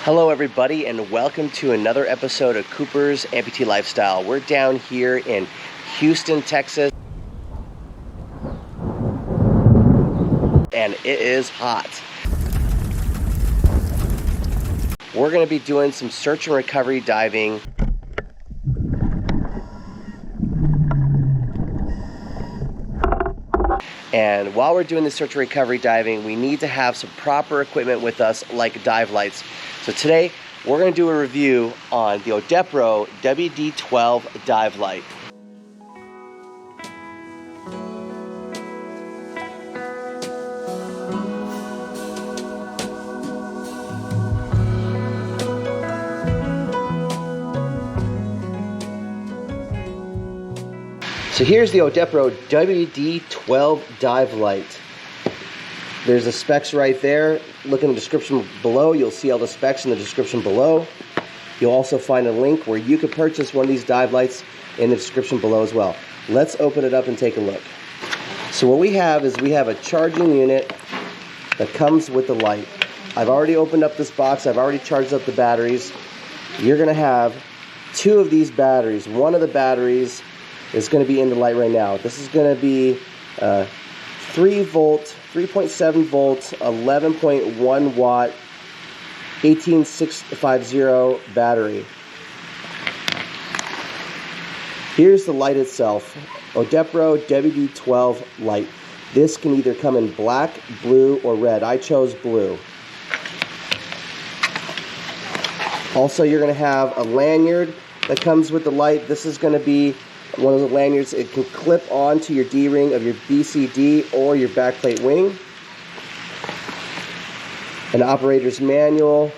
Hello everybody, and welcome to another episode of Cooper's Amputee Lifestyle. We're down here in Houston, Texas, and it is hot. We're going to be doing some search and recovery diving. And while we're doing the search and recovery diving, we need to have some proper equipment with us, like dive lights. So today, we're going to do a review on the Odepro WD12 Dive Light. So here's the Odepro WD12 Dive Light. There's the specs right there. Look in the description below. You'll see all the specs in the description below. You'll also find a link where you can purchase one of these dive lights in the description below as well. Let's open it up and take a look. So what we have is we have a charging unit that comes with the light. I've already opened up this box. I've already charged up the batteries. You're going to have two of these batteries. One of the batteries is going to be in the light right now. This is going to be 3.7 volts, 11.1 watt, 18650 battery. Here's the light itself, Odepro WD12 light. This can either come in black, blue, or red. I chose blue. Also, you're going to have a lanyard that comes with the light. This is going to be one of the lanyards. It can clip onto your D-ring of your BCD or your backplate wing. An operator's manual,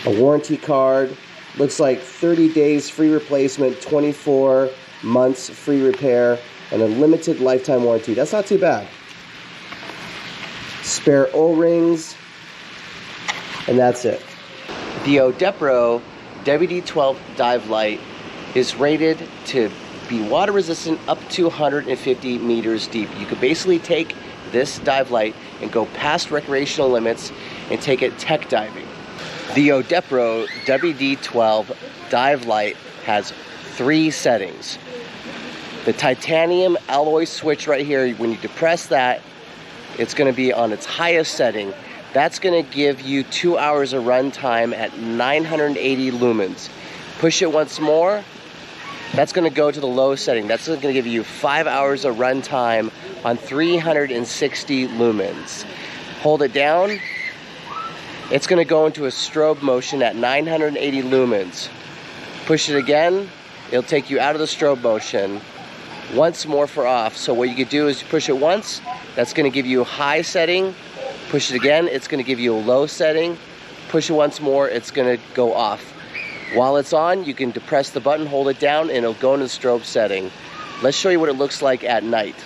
a warranty card. Looks like 30 days free replacement, 24 months free repair, and a limited lifetime warranty. That's not too bad. Spare O-rings, and that's it. The Odepro WD12 Dive Light is rated to be water resistant up to 150 meters deep. You could basically take this dive light and go past recreational limits and take it tech diving. The Odepro WD12 Dive Light has 3 settings. The titanium alloy switch right here, when you depress that, it's going to be on its highest setting. That's going to give you 2 hours of run time at 980 lumens. Push it once more, that's going to go to the low setting. That's going to give you 5 hours of run time on 360 lumens. Hold it down, it's going to go into a strobe motion at 980 lumens. Push it again, it'll take you out of the strobe motion. Once more for off. So what you could do is push it once, that's going to give you a high setting. Push it again, it's going to give you a low setting. Push it once more, it's going to go off. While it's on, you can depress the button, hold it down, and it'll go into the strobe setting. Let's show you what it looks like at night.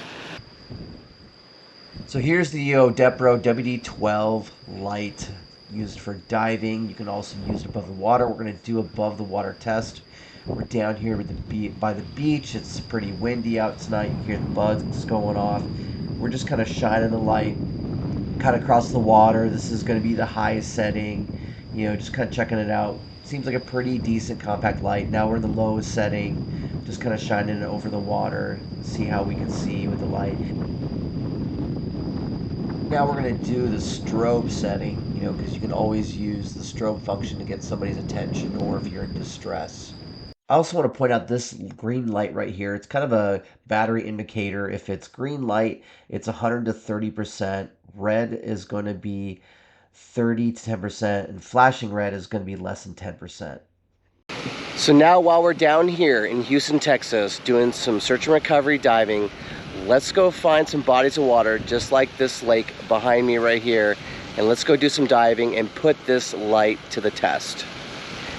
So here's the Odepro WD12 light used for diving. You can also use it above the water. We're going to do above the water test. We're down here by the beach. It's pretty windy out tonight. You can hear the bugs going off. We're just kind of shining the light kind of across the water. This is going to be the highest setting. You know, just kind of checking it out. Seems like a pretty decent compact light. Now we're in the lowest setting, just kind of shining it over the water, see how we can see with the light. Now we're going to do the strobe setting, you know, because you can always use the strobe function to get somebody's attention or if you're in distress. I also want to point out this green light right here. It's kind of a battery indicator. If it's green light, it's 100 to 30%. Red is going to be 30 to 10%, and flashing red is going to be less than 10%. So now while we're down here in Houston, Texas, doing some search and recovery diving, let's go find some bodies of water just like this lake behind me right here, and let's go do some diving and put this light to the test.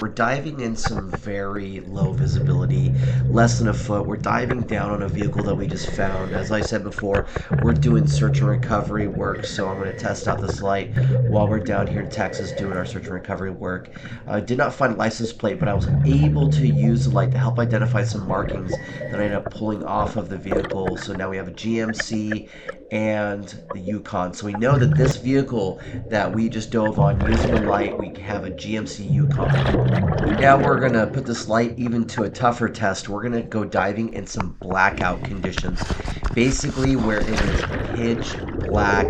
We're diving in some very low visibility, less than a foot. We're diving down on a vehicle that we just found. As I said before, we're doing search and recovery work, so I'm going to test out this light while we're down here in Texas doing our search and recovery work. I did not find a license plate, but I was able to use the light to help identify some markings that I ended up pulling off of the vehicle. So now we have a GMC and the Yukon. So we know that this vehicle that we just dove on using the light, we have a GMC Yukon. Now we're going to put this light even to a tougher test. We're going to go diving in some blackout conditions. Basically where it is pitch black,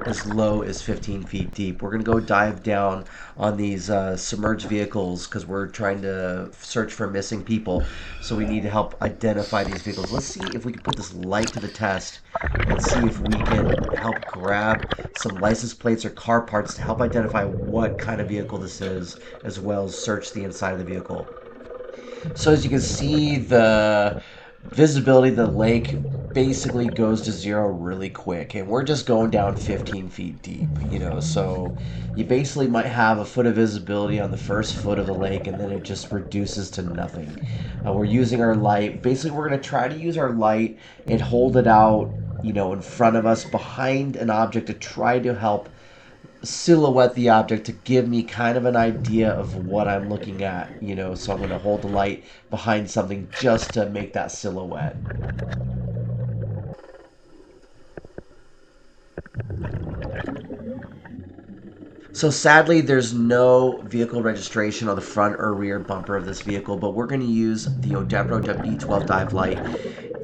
as low as 15 feet deep. We're going to go dive down on these submerged vehicles because we're trying to search for missing people. So we need to help identify these vehicles. Let's see if we can put this light to the test and see if we can help grab some license plates or car parts to help identify what kind of vehicle this is, as well as search the inside of the vehicle. So as you can see, the visibility of the lake basically goes to zero really quick, and we're just going down 15 feet deep, you know, so you basically might have a foot of visibility on the first foot of the lake, and then it just reduces to nothing. We're using our light. Basically, we're going to try to use our light and hold it out, you know, in front of us behind an object to try to help silhouette the object to give me kind of an idea of what I'm looking at, you know. So I'm going to hold the light behind something just to make that silhouette. So sadly, there's no vehicle registration on the front or rear bumper of this vehicle, but we're going to use the Odepro WD12 Dive Light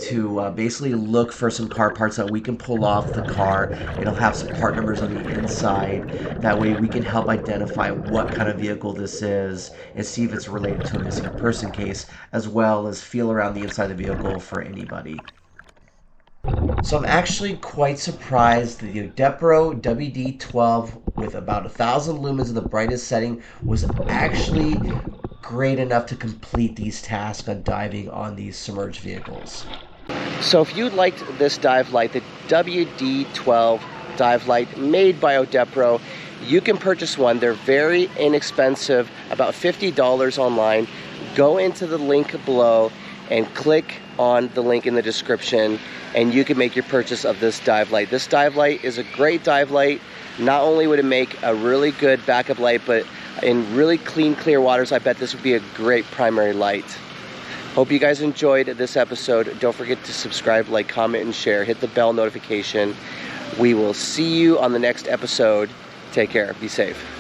to basically look for some car parts that we can pull off the car. It'll have some part numbers on the inside. That way we can help identify what kind of vehicle this is and see if it's related to a missing person case, as well as feel around the inside of the vehicle for anybody. So I'm actually quite surprised that the Odepro WD12 with about 1,000 lumens in the brightest setting was actually great enough to complete these tasks on diving on these submerged vehicles. So if you liked this dive light, the WD12 Dive Light made by Odepro, you can purchase one. They're very inexpensive, about $50 online. Go into the link below and click on the link in the description, and you can make your purchase of this dive light. This dive light is a great dive light. Not only would it make a really good backup light, but in really clean, clear waters, I bet this would be a great primary light. Hope you guys enjoyed this episode. Don't forget to subscribe, like, comment, and share. Hit the bell notification. We will see you on the next episode. Take care. Be safe.